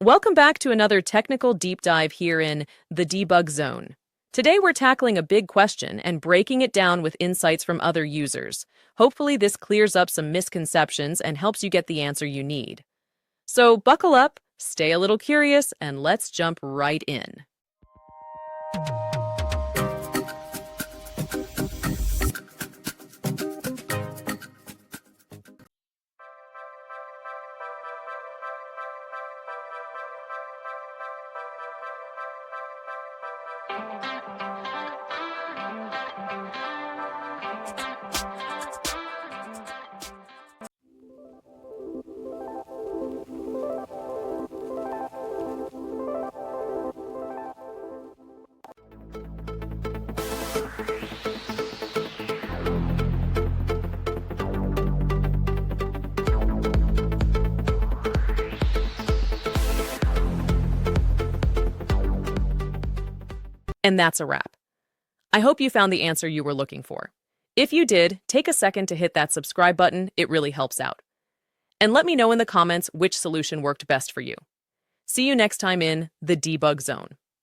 Welcome back to another technical deep dive here in the debug zone. Today we're tackling a big question and breaking it down with insights from other users. Hopefully this clears up some misconceptions and helps you get the answer you need. So buckle up, stay a little curious, and let's jump right in. And that's a wrap. I hope you found the answer you were looking for. If you did, take a second to hit that subscribe button, it really helps out. And let me know in the comments which solution worked best for you. See you next time in the debug zone.